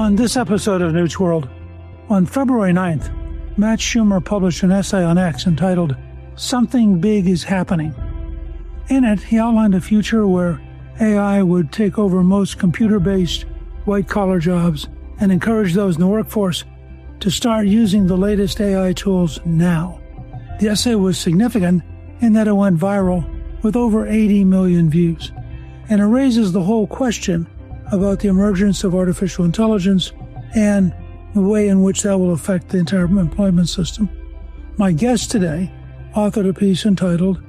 On this episode of Newt's World, on February 9th, Matt Schumer published an essay on X entitled, "Something Big is Happening." In it, he outlined a future where AI would take over most computer-based, white-collar jobs and encourage those in the workforce to start using the latest AI tools now. The essay was significant in that it went viral with over 80 million views, and it raises the whole question about the emergence of artificial intelligence and the way in which that will affect the entire employment system. My guest today authored a piece entitled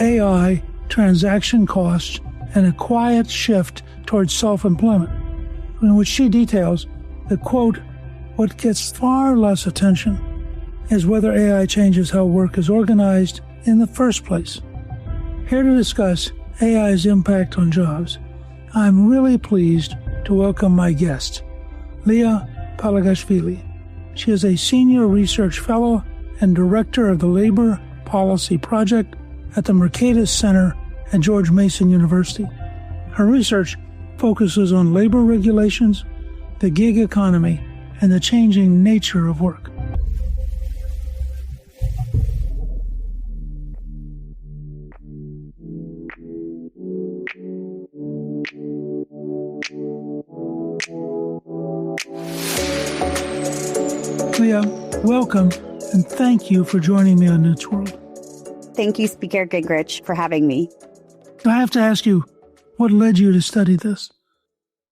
AI, Transaction Costs, and a Quiet Shift Towards Self-Employment, in which she details that, quote, what gets far less attention is whether AI changes how work is organized in the first place. Here to discuss AI's impact on jobs, I'm really pleased to welcome my guest, Liya Palagashvili. She is a senior research fellow and director of the Labor Policy Project at the Mercatus Center at George Mason University. Her research focuses on labor regulations, the gig economy, and the changing nature of work. Liya, welcome, and thank you for joining me on Newt's World. Thank you, Speaker Gingrich, for having me. I have to ask you, what led you to study this?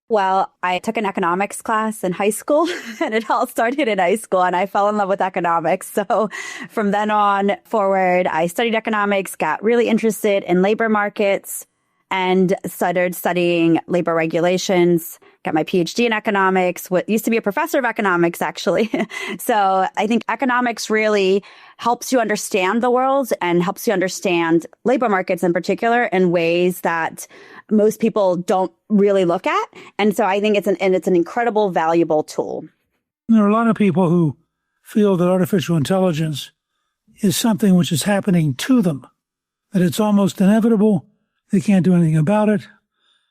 Well, I took an economics class in high school, and it all started in high school, and I fell in love with economics. So from then on forward, I studied economics, got really interested in labor markets, and started studying labor regulations, got my PhD in economics, what used to be a professor of economics, actually. So I think economics really helps you understand the world and helps you understand labor markets in particular in ways that most people don't really look at. And so I think it's an incredible, valuable tool. There are a lot of people who feel that artificial intelligence is something which is happening to them, that it's almost inevitable. They can't do anything about it.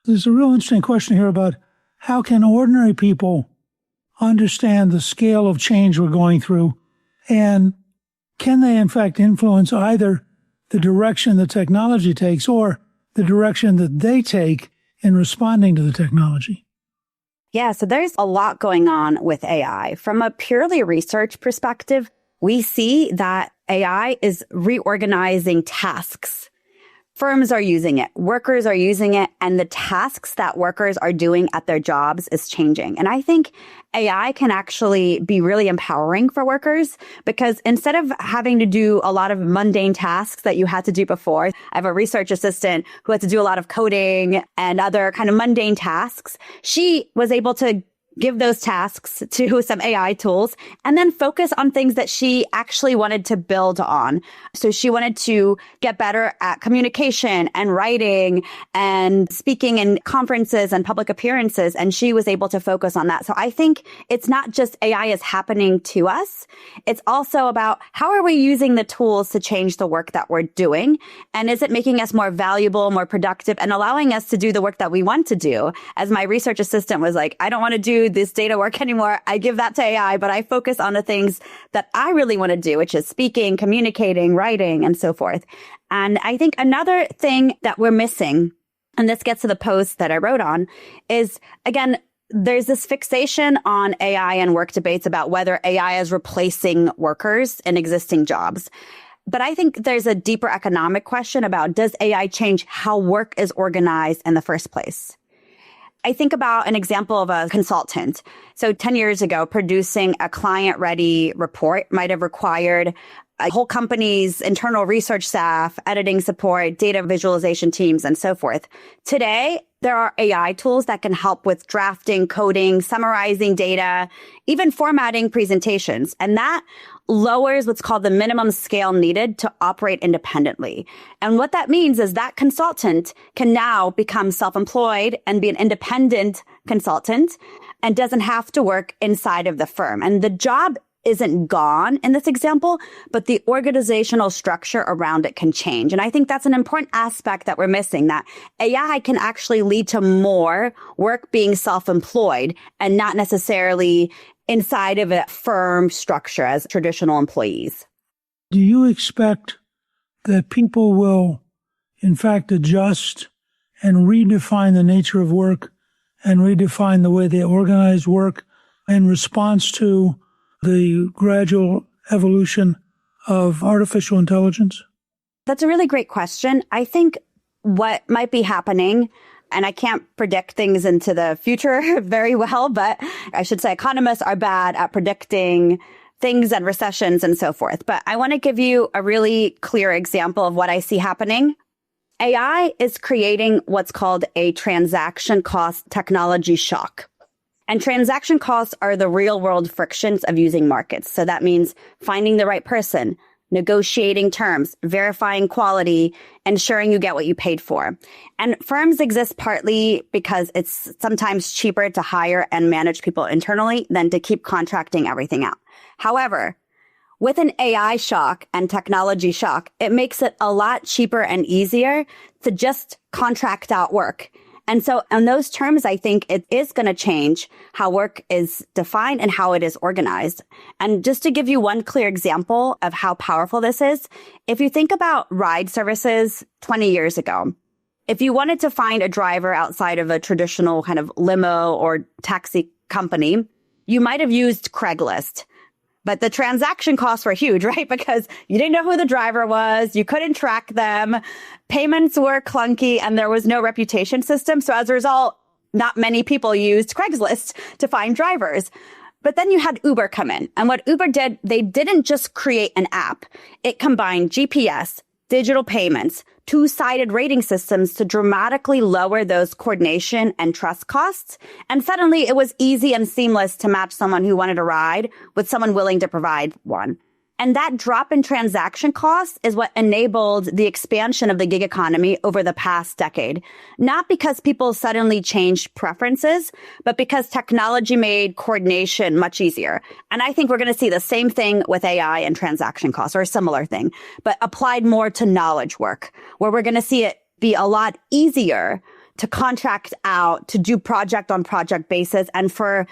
There's a real interesting question here about how can ordinary people understand the scale of change we're going through, and can they in fact influence either the direction the technology takes or the direction that they take in responding to the technology? Yeah, so there's a lot going on with AI. From a purely research perspective, we see that AI is reorganizing tasks. Firms are using it, workers are using it, and the tasks that workers are doing at their jobs is changing. And I think AI can actually be really empowering for workers because instead of having to do a lot of mundane tasks that you had to do before, I have a research assistant who had to do a lot of coding and other kind of mundane tasks. She was able to give those tasks to some AI tools and then focus on things that she actually wanted to build on. So she wanted to get better at communication and writing and speaking in conferences and public appearances. And she was able to focus on that. So I think it's not just AI is happening to us. It's also about how are we using the tools to change the work that we're doing? And is it making us more valuable, more productive, and allowing us to do the work that we want to do? As my research assistant was like, I don't want to do this data work anymore. I give that to AI, but I focus on the things that I really want to do, which is speaking, communicating, writing, and so forth. And I think another thing that we're missing, and this gets to the post that I wrote on, is, again, there's this fixation on AI and work debates about whether AI is replacing workers in existing jobs. But I think there's a deeper economic question about, does AI change how work is organized in the first place? I think about an example of a consultant. So 10 years ago, producing a client-ready report might have required a whole company's internal research staff, editing support, data visualization teams, and so forth. Today, there are AI tools that can help with drafting, coding, summarizing data, even formatting presentations. And that lowers what's called the minimum scale needed to operate independently. And what that means is that consultant can now become self-employed and be an independent consultant and doesn't have to work inside of the firm. And the job isn't gone in this example, but the organizational structure around it can change. And I think that's an important aspect that we're missing, that AI can actually lead to more work being self-employed and not necessarily inside of a firm structure as traditional employees. Do you expect that people will, in fact, adjust and redefine the nature of work and redefine the way they organize work in response to the gradual evolution of artificial intelligence? That's a really great question. I think what might be happening, and I can't predict things into the future very well, but I should say economists are bad at predicting things and recessions and so forth. But I want to give you a really clear example of what I see happening. AI is creating what's called a transaction cost technology shock. And transaction costs are the real world frictions of using markets. So that means finding the right person, negotiating terms, verifying quality, ensuring you get what you paid for. And firms exist partly because it's sometimes cheaper to hire and manage people internally than to keep contracting everything out. However, with an AI shock and technology shock, it makes it a lot cheaper and easier to just contract out work. And so on those terms, I think it is going to change how work is defined and how it is organized. And just to give you one clear example of how powerful this is, if you think about ride services 20 years ago, if you wanted to find a driver outside of a traditional kind of limo or taxi company, you might have used Craigslist. But the transaction costs were huge, right? Because you didn't know who the driver was. You couldn't track them. Payments were clunky and there was no reputation system. So as a result, not many people used Craigslist to find drivers. But then you had Uber come in. And what Uber did, they didn't just create an app. It combined GPS, digital payments, two-sided rating systems to dramatically lower those coordination and trust costs. And suddenly it was easy and seamless to match someone who wanted a ride with someone willing to provide one. And that drop in transaction costs is what enabled the expansion of the gig economy over the past decade. Not because people suddenly changed preferences, but because technology made coordination much easier. And I think we're going to see the same thing with AI and transaction costs, or a similar thing, but applied more to knowledge work, where we're going to see it be a lot easier to contract out, to do project on project basis. And for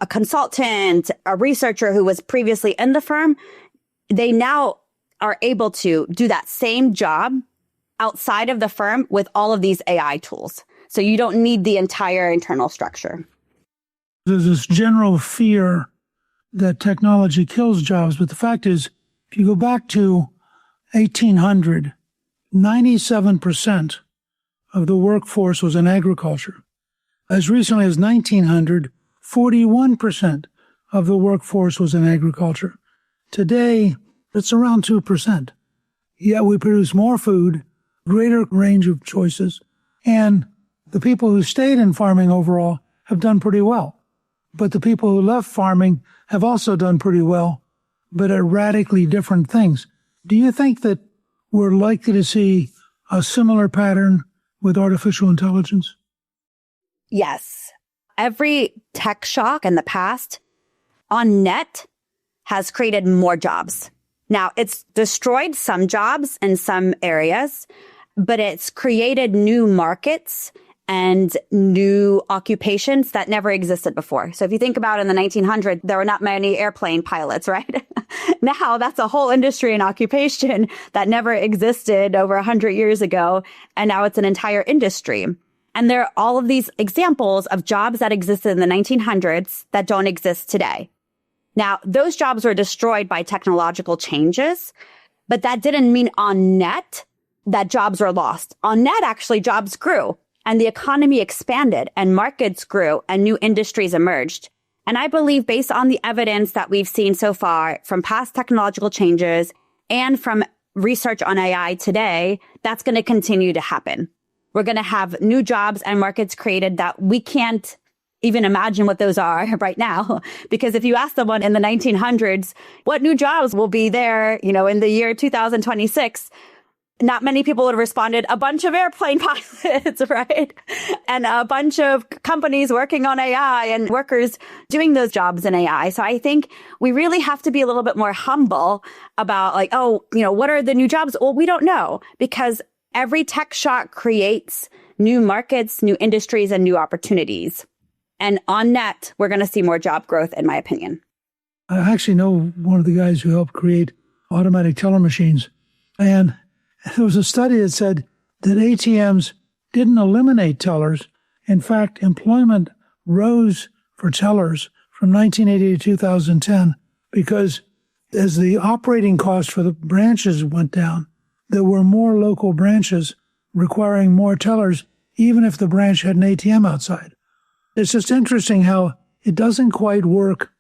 a consultant, a researcher who was previously in the firm, they now are able to do that same job outside of the firm with all of these AI tools. So you don't need the entire internal structure. There's this general fear that technology kills jobs, but the fact is, if you go back to 1800, 97% of the workforce was in agriculture. As recently as 1900, 41% of the workforce was in agriculture. Today, it's around 2%. Yet we produce more food, greater range of choices, and the people who stayed in farming overall have done pretty well. But the people who left farming have also done pretty well, but at radically different things. Do you think that we're likely to see a similar pattern with artificial intelligence? Yes. Every tech shock in the past on net has created more jobs. Now, it's destroyed some jobs in some areas, but it's created new markets and new occupations that never existed before. So if you think about in the 1900s, there were not many airplane pilots, right? Now that's a whole industry and occupation that never existed over 100 years ago. And now it's an entire industry. And there are all of these examples of jobs that existed in the 1900s that don't exist today. Now, those jobs were destroyed by technological changes, but that didn't mean on net that jobs were lost. On net, actually, jobs grew and the economy expanded and markets grew and new industries emerged. And I believe based on the evidence that we've seen so far from past technological changes and from research on AI today, that's going to continue to happen. We're going to have new jobs and markets created that we can't even imagine what those are right now. Because if you ask someone in the 1900s, what new jobs will be there, in the year 2026, not many people would have responded, a bunch of airplane pilots, right? And a bunch of companies working on AI and workers doing those jobs in AI. So I think we really have to be a little bit more humble about like, what are the new jobs? Well, we don't know, because every tech shock creates new markets, new industries, and new opportunities. And on net, we're going to see more job growth, in my opinion. I actually know one of the guys who helped create automatic teller machines. And there was a study that said that ATMs didn't eliminate tellers. In fact, employment rose for tellers from 1980 to 2010 because as the operating cost for the branches went down, there were more local branches requiring more tellers, even if the branch had an ATM outside. It's just interesting how it doesn't quite work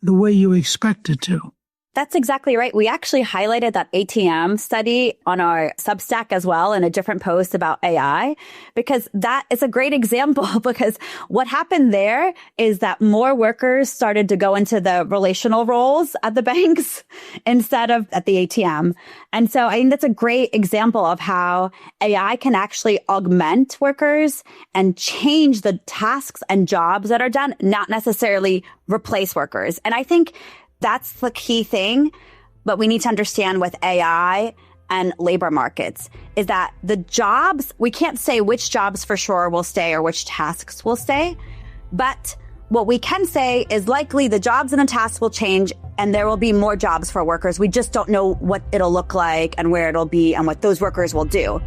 the way you expect it to. That's exactly right. We actually highlighted that ATM study on our Substack as well in a different post about AI, because that is a great example. Because what happened there is that more workers started to go into the relational roles at the banks instead of at the ATM. And so I think that's a great example of how AI can actually augment workers and change the tasks and jobs that are done, not necessarily replace workers. And I think that's the key thing. But we need to understand with AI and labor markets is that the jobs, we can't say which jobs for sure will stay or which tasks will stay. But what we can say is likely the jobs and the tasks will change and there will be more jobs for workers. We just don't know what it'll look like and where it'll be and what those workers will do.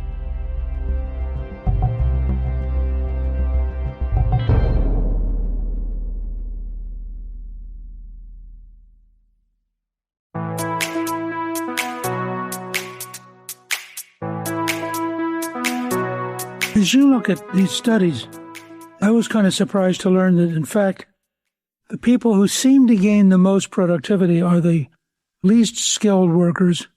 As you look at these studies, I was kind of surprised to learn that, in fact, the people who seem to gain the most productivity are the least skilled workers,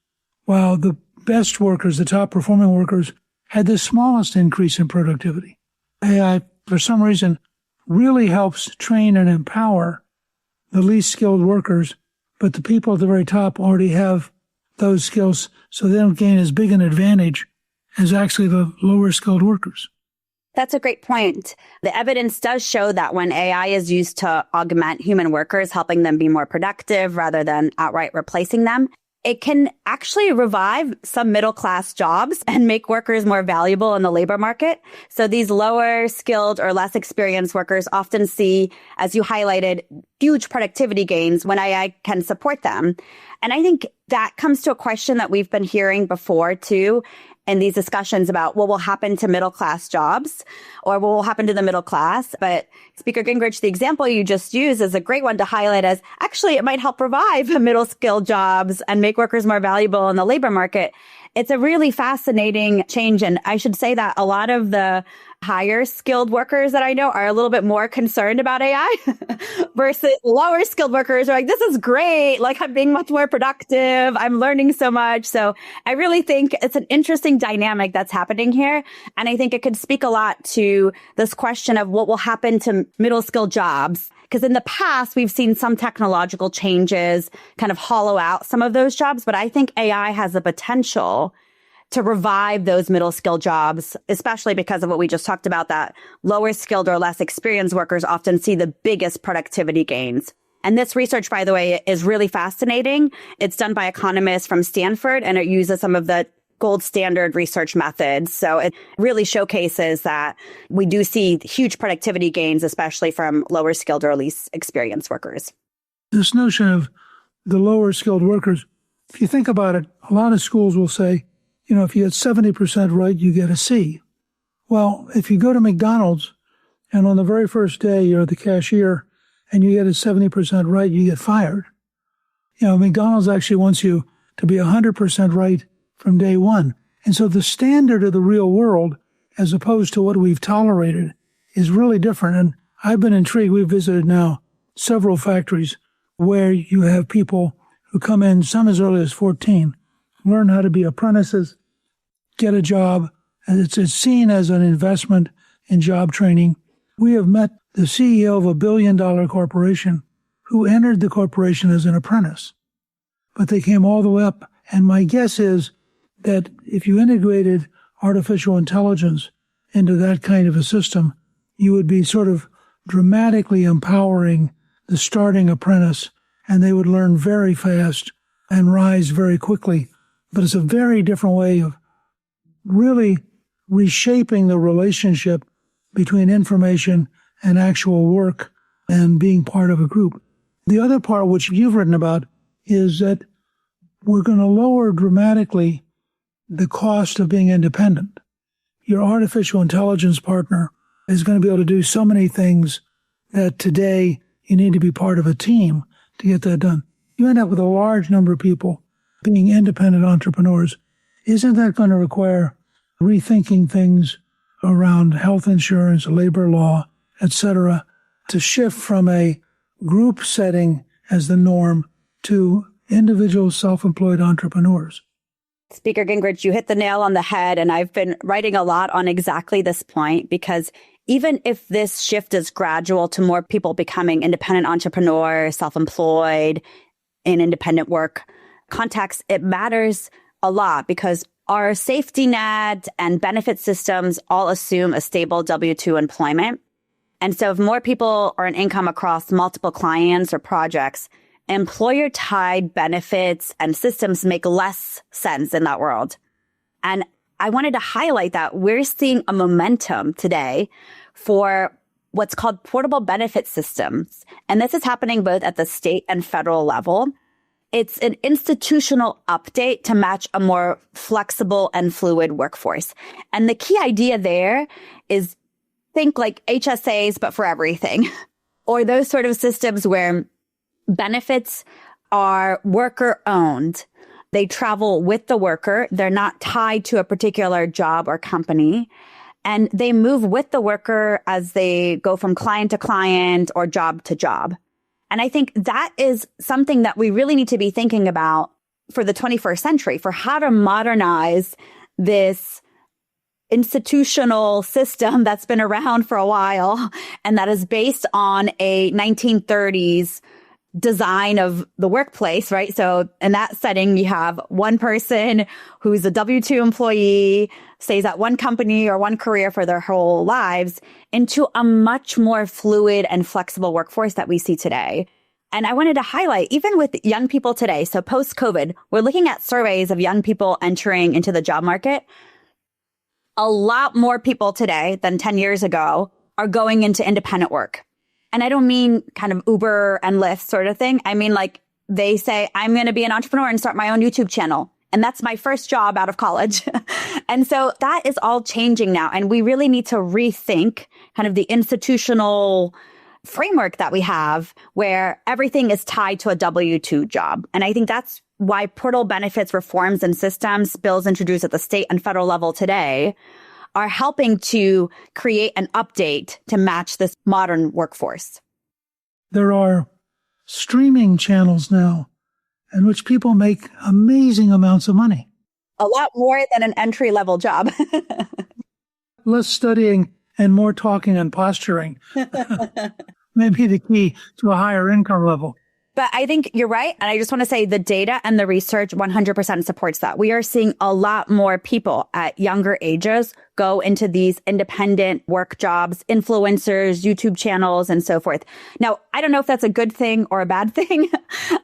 while the best workers, the top performing workers, had the smallest increase in productivity. AI, for some reason, really helps train and empower the least skilled workers, but the people at the very top already have those skills, so they don't gain as big an advantage as actually the lower skilled workers. That's a great point. The evidence does show that when AI is used to augment human workers, helping them be more productive rather than outright replacing them, it can actually revive some middle-class jobs and make workers more valuable in the labor market. So these lower skilled or less experienced workers often see, as you highlighted, huge productivity gains when AI can support them. And I think that comes to a question that we've been hearing before too, in these discussions about what will happen to middle-class jobs or what will happen to the middle class. But Speaker Gingrich, the example you just used is a great one to highlight as actually it might help revive middle-skilled jobs and make workers more valuable in the labor market. It's a really fascinating change. And I should say that a lot of the higher skilled workers that I know are a little bit more concerned about AI versus lower skilled workers are like, this is great. Like I'm being much more productive. I'm learning so much. So I really think it's an interesting dynamic that's happening here. And I think it could speak a lot to this question of what will happen to middle skilled jobs. Because in the past, we've seen some technological changes kind of hollow out some of those jobs. But I think AI has the potential to revive those middle skilled jobs, especially because of what we just talked about, that lower skilled or less experienced workers often see the biggest productivity gains. And this research, by the way, is really fascinating. It's done by economists from Stanford, and it uses some of the gold standard research methods. So it really showcases that we do see huge productivity gains, especially from lower skilled or least experienced workers. This notion of the lower skilled workers, if you think about it, a lot of schools will say, if you get 70% right, you get a C. Well, if you go to McDonald's and on the very first day you're the cashier and you get it 70% right, you get fired. McDonald's actually wants you to be 100% right from day one. And so the standard of the real world, as opposed to what we've tolerated, is really different. And I've been intrigued. We've visited now several factories where you have people who come in, some as early as 14, learn how to be apprentices, get a job, and it's seen as an investment in job training. We have met the CEO of a billion-dollar corporation who entered the corporation as an apprentice, but they came all the way up. And my guess is that if you integrated artificial intelligence into that kind of a system, you would be sort of dramatically empowering the starting apprentice, and they would learn very fast and rise very quickly. But it's a very different way of really reshaping the relationship between information and actual work and being part of a group. The other part, which you've written about, is that we're going to lower dramatically the cost of being independent. Your artificial intelligence partner is going to be able to do so many things that today you need to be part of a team to get that done. You end up with a large number of people being independent entrepreneurs. Isn't that going to require rethinking things around health insurance, labor law, etc., to shift from a group setting as the norm to individual self-employed entrepreneurs? Speaker Gingrich, you hit the nail on the head, and I've been writing a lot on exactly this point, because even if this shift is gradual to more people becoming independent entrepreneurs, self-employed, in independent work context, it matters a lot because our safety net and benefit systems all assume a stable W-2 employment. And so if more people earn income across multiple clients or projects, employer-tied benefits and systems make less sense in that world. And I wanted to highlight that we're seeing a momentum today for what's called portable benefit systems. And this is happening both at the state and federal level. It's an institutional update to match a more flexible and fluid workforce. And the key idea there is think like HSAs, but for everything, or those sort of systems where benefits are worker owned. They travel with the worker. They're not tied to a particular job or company. And they move with the worker as they go from client to client or job to job. And I think that is something that we really need to be thinking about for the 21st century, for how to modernize this institutional system that's been around for a while and that is based on a 1930s design of the workplace, right? So in that setting, you have one person who's a W-2 employee, stays at one company or one career for their whole lives, into a much more fluid and flexible workforce that we see today. And I wanted to highlight, even with young people today, so post-COVID, we're looking at surveys of young people entering into the job market. A lot more people today than 10 years ago are going into independent work. And I don't mean kind of Uber and Lyft sort of thing. I mean, like they say, I'm going to be an entrepreneur and start my own YouTube channel. And that's my first job out of college. And so that is all changing now. And we really need to rethink kind of the institutional framework that we have where everything is tied to a W-2 job. And I think that's why portal benefits reforms and systems bills introduced at the state and federal level today are helping to create an update to match this modern workforce. There are streaming channels now in which people make amazing amounts of money. A lot more than an entry-level job. Less studying and more talking and posturing may be the key to a higher income level. But I think you're right. And I just want to say the data and the research 100% supports that. We are seeing a lot more people at younger ages go into these independent work jobs, influencers, YouTube channels, and so forth. Now, I don't know if that's a good thing or a bad thing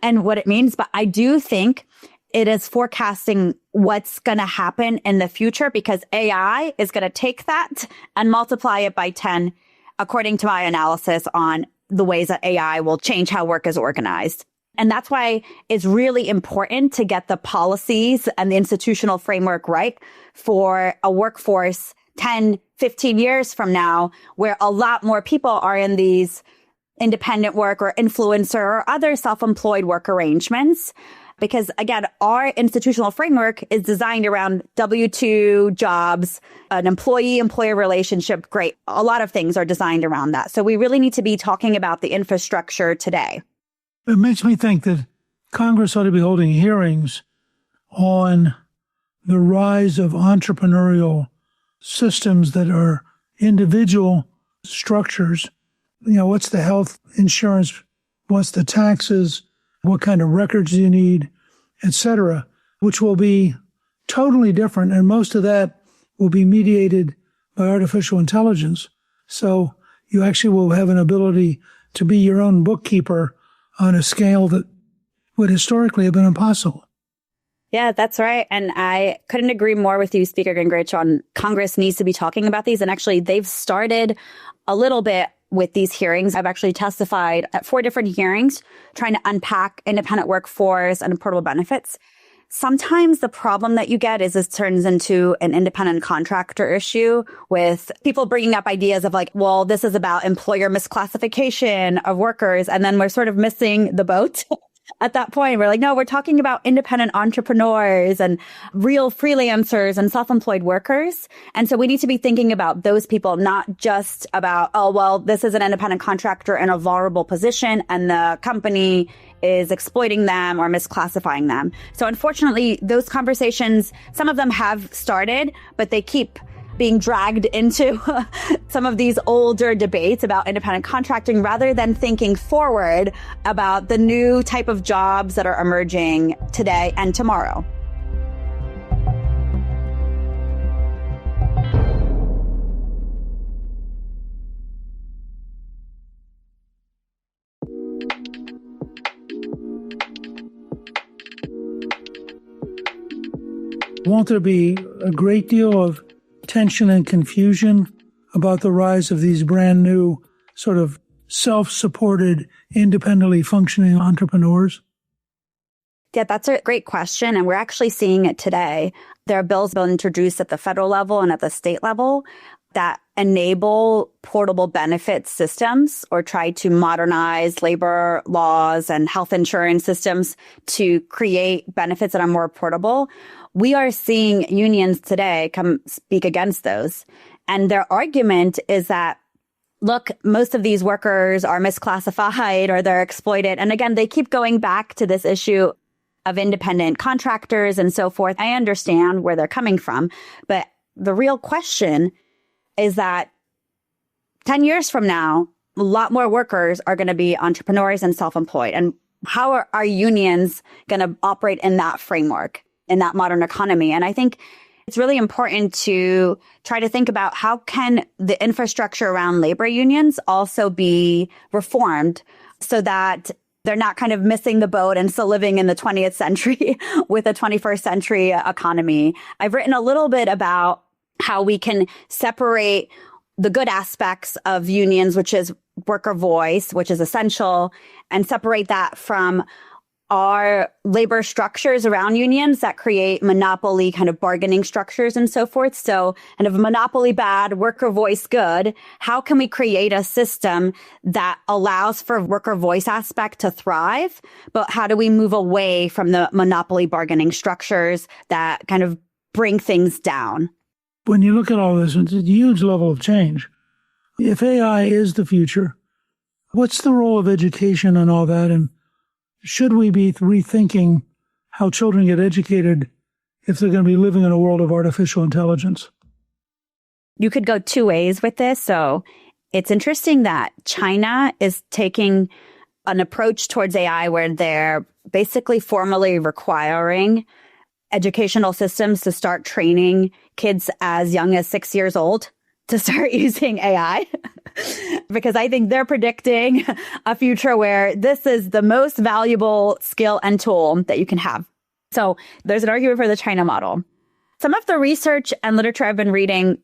and what it means, but I do think it is forecasting what's going to happen in the future because AI is going to take that and multiply it by 10, according to my analysis on the ways that AI will change how work is organized. And that's why it's really important to get the policies and the institutional framework right for a workforce 10, 15 years from now, where a lot more people are in these independent work or influencer or other self-employed work arrangements. Because again, our institutional framework is designed around W-2 jobs, an employee-employer relationship. Great. A lot of things are designed around that. So we really need to be talking about the infrastructure today. It makes me think that Congress ought to be holding hearings on the rise of entrepreneurial systems that are individual structures. You know, what's the health insurance? What's the taxes? What kind of records do you need, et cetera, which will be totally different. And most of that will be mediated by artificial intelligence. So you actually will have an ability to be your own bookkeeper on a scale that would historically have been impossible. Yeah, that's right. And I couldn't agree more with you, Speaker Gingrich, on Congress needs to be talking about these. And actually, they've started a little bit with these hearings. I've actually testified at 4 different hearings trying to unpack independent workforce and portable benefits. Sometimes the problem that you get is this turns into an independent contractor issue with people bringing up ideas of like, well, this is about employer misclassification of workers. And then we're sort of missing the boat. At that point, we're like, no, we're talking about independent entrepreneurs and real freelancers and self-employed workers. And so we need to be thinking about those people, not just about, oh, well, this is an independent contractor in a vulnerable position and the company is exploiting them or misclassifying them. So unfortunately, those conversations, some of them have started, but they keep being dragged into some of these older debates about independent contracting rather than thinking forward about the new type of jobs that are emerging today and tomorrow. Won't there be a great deal of tension and confusion about the rise of these brand new sort of self-supported, independently functioning entrepreneurs? Yeah, that's a great question. And we're actually seeing it today. There are bills being introduced at the federal level and at the state level that enable portable benefit systems or try to modernize labor laws and health insurance systems to create benefits that are more portable. We are seeing unions today come speak against those. And their argument is that, look, most of these workers are misclassified or they're exploited. And again, they keep going back to this issue of independent contractors and so forth. I understand where they're coming from. But the real question is that 10 years from now, a lot more workers are going to be entrepreneurs and self-employed. And how are our unions going to operate in that framework, in that modern economy? And I think it's really important to try to think about how can the infrastructure around labor unions also be reformed so that they're not kind of missing the boat and still living in the 20th century with a 21st century economy. I've written a little bit about how we can separate the good aspects of unions, which is worker voice, which is essential, and separate that from our labor structures around unions that create monopoly kind of bargaining structures and so forth. So kind of monopoly bad, worker voice good. How can we create a system that allows for worker voice aspect to thrive? But how do we move away from the monopoly bargaining structures that kind of bring things down? When you look at all this, it's a huge level of change. If AI is the future, what's the role of education and all that? And should we be rethinking how children get educated if they're going to be living in a world of artificial intelligence? You could go 2 ways with this. So it's interesting that China is taking an approach towards AI where they're basically formally requiring educational systems to start training kids as young as 6 years old to start using AI. Because I think they're predicting a future where this is the most valuable skill and tool that you can have. So there's an argument for the China model. Some of the research and literature I've been reading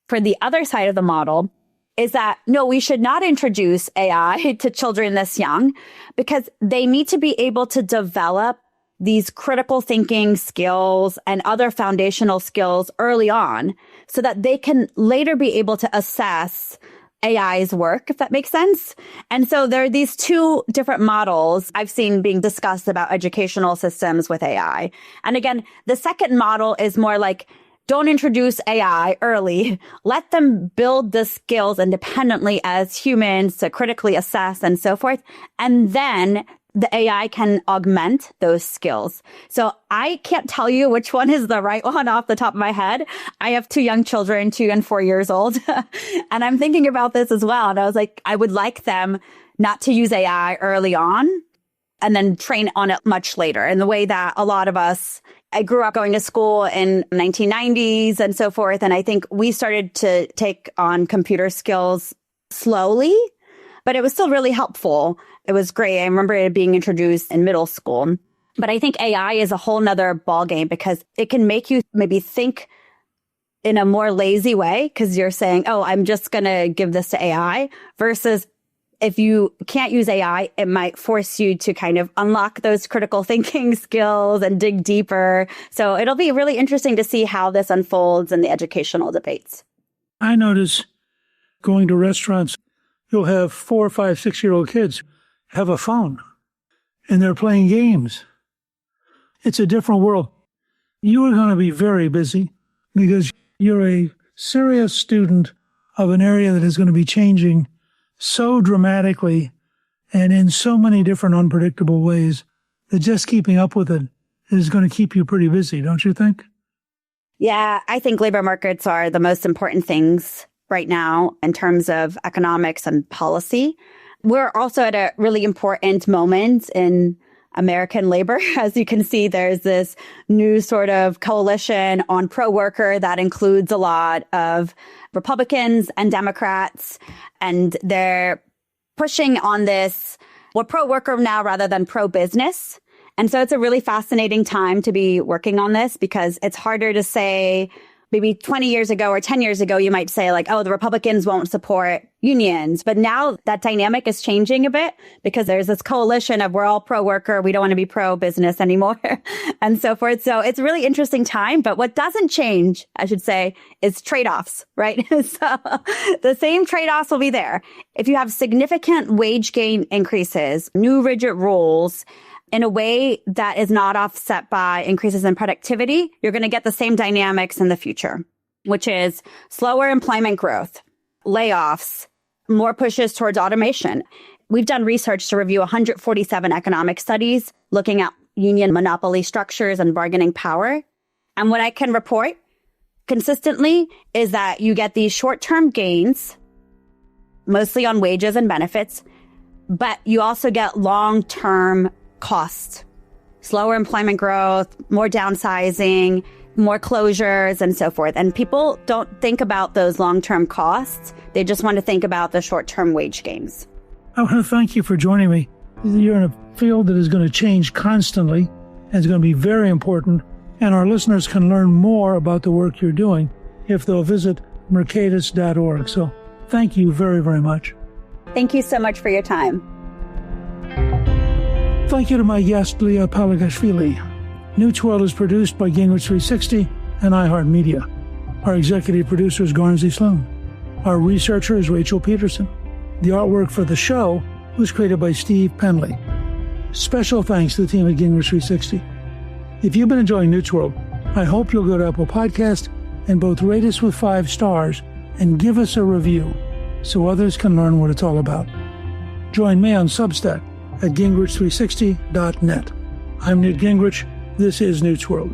for the other side of the model is that, no, we should not introduce AI to children this young because they need to be able to develop these critical thinking skills and other foundational skills early on so that they can later be able to assess AI's work, if that makes sense. And so there are these 2 different models I've seen being discussed about educational systems with AI. And again, the second model is more like, don't introduce AI early. Let them build the skills independently as humans to critically assess and so forth. And then the AI can augment those skills. So I can't tell you which one is the right one off the top of my head. I have 2 young children, 2 and 4 years old. And I'm thinking about this as well. And I was like, I would like them not to use AI early on and then train on it much later in the way that a lot of us I grew up going to school in 1990s and so forth. And I think we started to take on computer skills slowly, but it was still really helpful. It was great. I remember it being introduced in middle school. But I think AI is a whole nother ballgame because it can make you maybe think in a more lazy way because you're saying, oh, I'm just going to give this to AI versus if you can't use AI, it might force you to kind of unlock those critical thinking skills and dig deeper. So it'll be really interesting to see how this unfolds in the educational debates. I notice going to restaurants, you'll have 4, 5, 6-year-old kids have a phone and they're playing games. It's a different world. You are going to be very busy because you're a serious student of an area that is going to be changing so dramatically and in so many different unpredictable ways that just keeping up with it is going to keep you pretty busy, don't you think? Yeah, I think labor markets are the most important things right now in terms of economics and policy. We're also at a really important moment in American labor. As you can see, there's this new sort of coalition on pro-worker that includes a lot of Republicans and Democrats, and they're pushing on this, well, pro-worker now rather than pro-business. And so it's a really fascinating time to be working on this because it's harder to say, maybe 20 years ago or 10 years ago, you might say like, oh, the Republicans won't support unions. But now that dynamic is changing a bit because there's this coalition of we're all pro-worker. We don't want to be pro-business anymore and so forth. So it's a really interesting time. But what doesn't change, I should say, is trade-offs, right? So the same trade-offs will be there. If you have significant wage gain increases, new rigid rules, in a way that is not offset by increases in productivity, you're going to get the same dynamics in the future, which is slower employment growth, layoffs, more pushes towards automation. We've done research to review 147 economic studies looking at union monopoly structures and bargaining power. And what I can report consistently is that you get these short-term gains, mostly on wages and benefits, but you also get long-term costs, slower employment growth, more downsizing, more closures, and so forth. And people don't think about those long-term costs. They just want to think about the short-term wage gains. I want to thank you for joining me. You're in a field that is going to change constantly and is going to be very important. And our listeners can learn more about the work you're doing if they'll visit mercatus.org. So thank you very, very much. Thank you so much for your time. Thank you to my guest, Liya Palagashvili. Newt's World is produced by Gingrich 360 and iHeartMedia. Our executive producer is Garnsey Sloan. Our researcher is Rachel Peterson. The artwork for the show was created by Steve Penley. Special thanks to the team at Gingrich 360. If you've been enjoying Newt's World, I hope you'll go to Apple Podcast and both rate us with 5 stars and give us a review so others can learn what it's all about. Join me on Substack at Gingrich360.net. I'm Newt Gingrich. This is Newt's World.